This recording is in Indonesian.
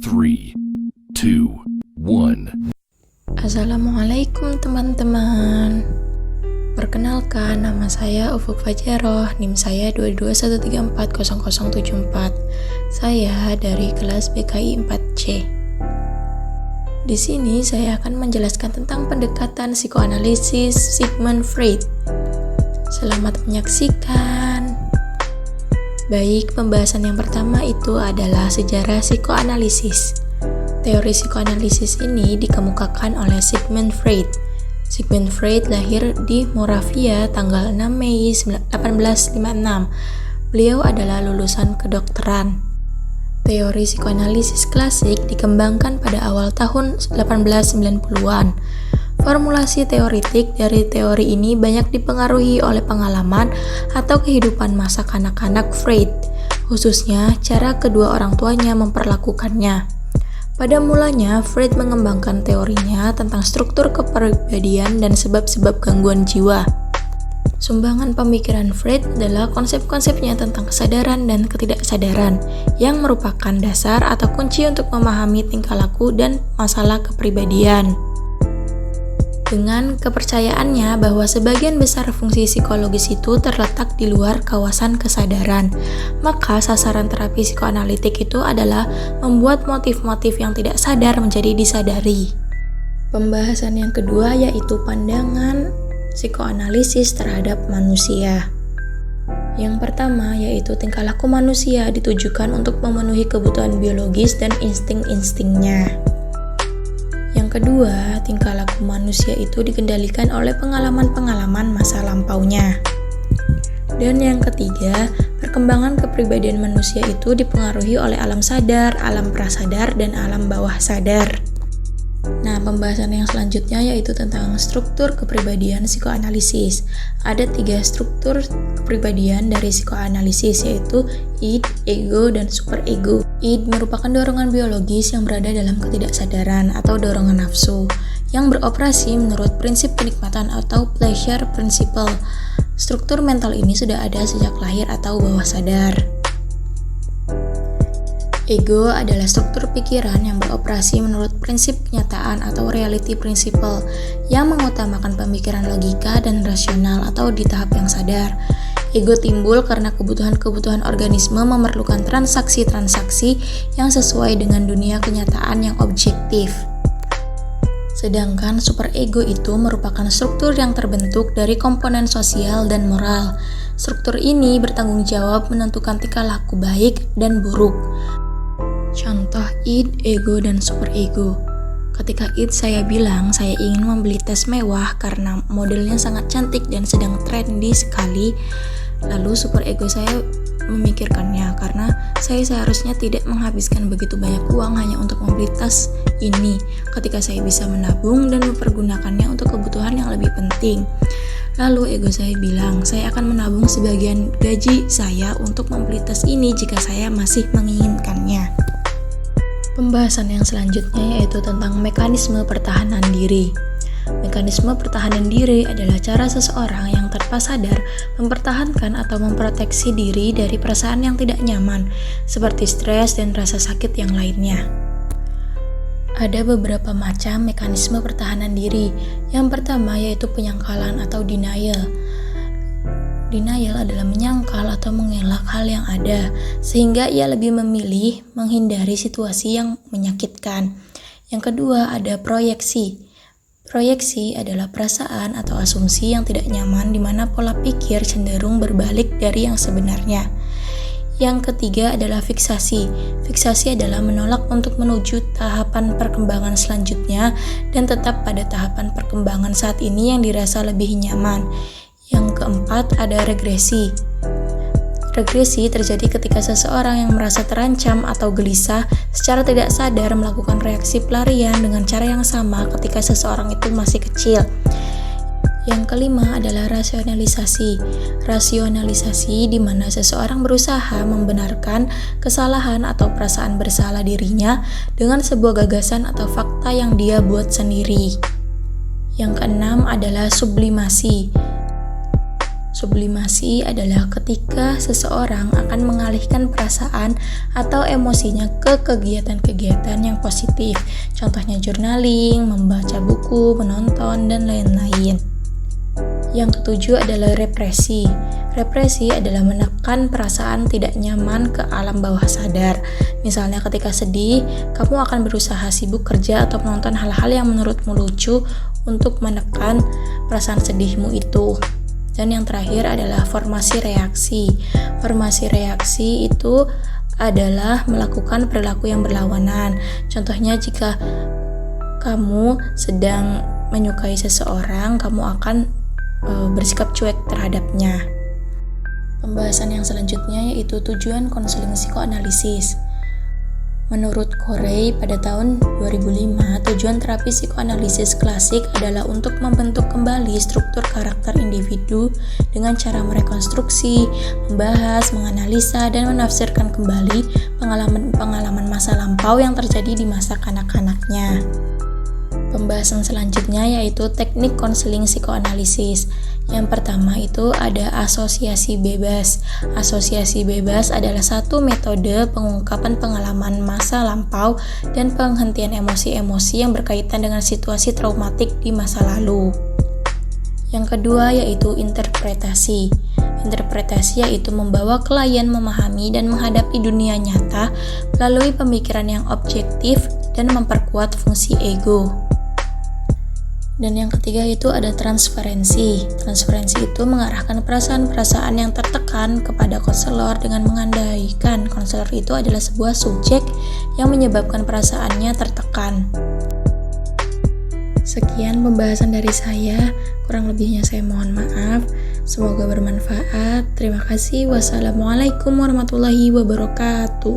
3, 2, 1. Assalamualaikum teman-teman. Perkenalkan, nama saya Ufuk Fajaroh, NIM saya 221340074. Saya dari kelas BKI 4C. Di sini saya akan menjelaskan tentang pendekatan psikoanalisis Sigmund Freud. Selamat menyaksikan. Baik, pembahasan yang pertama itu adalah sejarah psikoanalisis. Teori psikoanalisis ini dikemukakan oleh Sigmund Freud. Sigmund Freud lahir di Moravia tanggal 6 Mei 1856. Beliau adalah lulusan kedokteran. Teori psikoanalisis klasik dikembangkan pada awal tahun 1890-an. Formulasi teoritik dari teori ini banyak dipengaruhi oleh pengalaman atau kehidupan masa kanak-kanak Freud, khususnya cara kedua orang tuanya memperlakukannya. Pada mulanya, Freud mengembangkan teorinya tentang struktur kepribadian dan sebab-sebab gangguan jiwa. Sumbangan pemikiran Freud adalah konsep-konsepnya tentang kesadaran dan ketidaksadaran, yang merupakan dasar atau kunci untuk memahami tingkah laku dan masalah kepribadian. Dengan kepercayaannya bahwa sebagian besar fungsi psikologis itu terletak di luar kawasan kesadaran, maka sasaran terapi psikoanalitik itu adalah membuat motif-motif yang tidak sadar menjadi disadari. Pembahasan yang kedua yaitu pandangan psikoanalisis terhadap manusia. Yang pertama yaitu tingkah laku manusia ditujukan untuk memenuhi kebutuhan biologis dan insting-instingnya. Yang kedua, tingkah laku manusia itu dikendalikan oleh pengalaman-pengalaman masa lampaunya. Dan yang ketiga, perkembangan kepribadian manusia itu dipengaruhi oleh alam sadar, alam prasadar, dan alam bawah sadar. Nah, pembahasan yang selanjutnya yaitu tentang struktur kepribadian psikoanalisis. Ada 3 struktur kepribadian dari psikoanalisis, yaitu id, ego, dan superego. Id merupakan dorongan biologis yang berada dalam ketidaksadaran atau dorongan nafsu, yang beroperasi menurut prinsip kenikmatan atau pleasure principle. Struktur mental ini sudah ada sejak lahir atau bawah sadar. Ego adalah struktur pikiran yang beroperasi menurut prinsip kenyataan atau reality principle yang mengutamakan pemikiran logika dan rasional atau di tahap yang sadar. Ego timbul karena kebutuhan-kebutuhan organisme memerlukan transaksi-transaksi yang sesuai dengan dunia kenyataan yang objektif. Sedangkan superego itu merupakan struktur yang terbentuk dari komponen sosial dan moral. Struktur ini bertanggung jawab menentukan tingkah laku baik dan buruk. Contoh id, ego, dan superego. Ketika id saya bilang saya ingin membeli tas mewah karena modelnya sangat cantik dan sedang trendy sekali. Lalu superego saya memikirkannya karena saya seharusnya tidak menghabiskan begitu banyak uang hanya untuk membeli tas ini ketika saya bisa menabung dan mempergunakannya untuk kebutuhan yang lebih penting. Lalu ego saya bilang, saya akan menabung sebagian gaji saya untuk membeli tas ini jika saya masih menginginkannya. Pembahasan yang selanjutnya yaitu tentang mekanisme pertahanan diri. Mekanisme pertahanan diri adalah cara seseorang yang tanpa sadar mempertahankan atau memproteksi diri dari perasaan yang tidak nyaman, seperti stres dan rasa sakit yang lainnya. Ada beberapa macam mekanisme pertahanan diri. Yang pertama yaitu penyangkalan atau denial. Denial adalah menyangkal atau mengelak hal yang ada, sehingga ia lebih memilih menghindari situasi yang menyakitkan. Yang kedua ada proyeksi. Proyeksi adalah perasaan atau asumsi yang tidak nyaman di mana pola pikir cenderung berbalik dari yang sebenarnya. Yang ketiga adalah fiksasi. Fiksasi adalah menolak untuk menuju tahapan perkembangan selanjutnya dan tetap pada tahapan perkembangan saat ini yang dirasa lebih nyaman. Yang keempat ada regresi. Regresi terjadi ketika seseorang yang merasa terancam atau gelisah secara tidak sadar melakukan reaksi pelarian dengan cara yang sama ketika seseorang itu masih kecil. Yang kelima adalah rasionalisasi. Rasionalisasi di mana seseorang berusaha membenarkan kesalahan atau perasaan bersalah dirinya dengan sebuah gagasan atau fakta yang dia buat sendiri. Yang keenam adalah sublimasi. Sublimasi adalah ketika seseorang akan mengalihkan perasaan atau emosinya ke kegiatan-kegiatan yang positif. Contohnya journaling, membaca buku, menonton, dan lain-lain. Yang ketujuh adalah represi. Represi adalah menekan perasaan tidak nyaman ke alam bawah sadar. Misalnya ketika sedih, kamu akan berusaha sibuk kerja atau menonton hal-hal yang menurutmu lucu untuk menekan perasaan sedihmu itu. Dan yang terakhir adalah formasi reaksi. Formasi reaksi itu adalah melakukan perilaku yang berlawanan. Contohnya jika kamu sedang menyukai seseorang, kamu akan bersikap cuek terhadapnya. Pembahasan yang selanjutnya yaitu tujuan konseling psikoanalisis. Menurut Corey, pada tahun 2005, tujuan terapi psikoanalisis klasik adalah untuk membentuk kembali struktur karakter individu dengan cara merekonstruksi, membahas, menganalisa, dan menafsirkan kembali pengalaman-pengalaman masa lampau yang terjadi di masa kanak-kanaknya. Pembahasan selanjutnya yaitu teknik konseling psikoanalisis. Yang pertama itu ada asosiasi bebas. Asosiasi bebas adalah satu metode pengungkapan pengalaman masa lampau dan penghentian emosi-emosi yang berkaitan dengan situasi traumatik di masa lalu. Yang kedua yaitu interpretasi. Interpretasi yaitu membawa klien memahami dan menghadapi dunia nyata melalui pemikiran yang objektif dan memperkuat fungsi ego. Dan yang ketiga itu ada transferensi. Transferensi itu mengarahkan perasaan-perasaan yang tertekan kepada konselor dengan mengandaikan konselor itu adalah sebuah subjek yang menyebabkan perasaannya tertekan. Sekian pembahasan dari saya, kurang lebihnya saya mohon maaf. Semoga bermanfaat. Terima kasih. Wassalamualaikum warahmatullahi wabarakatuh.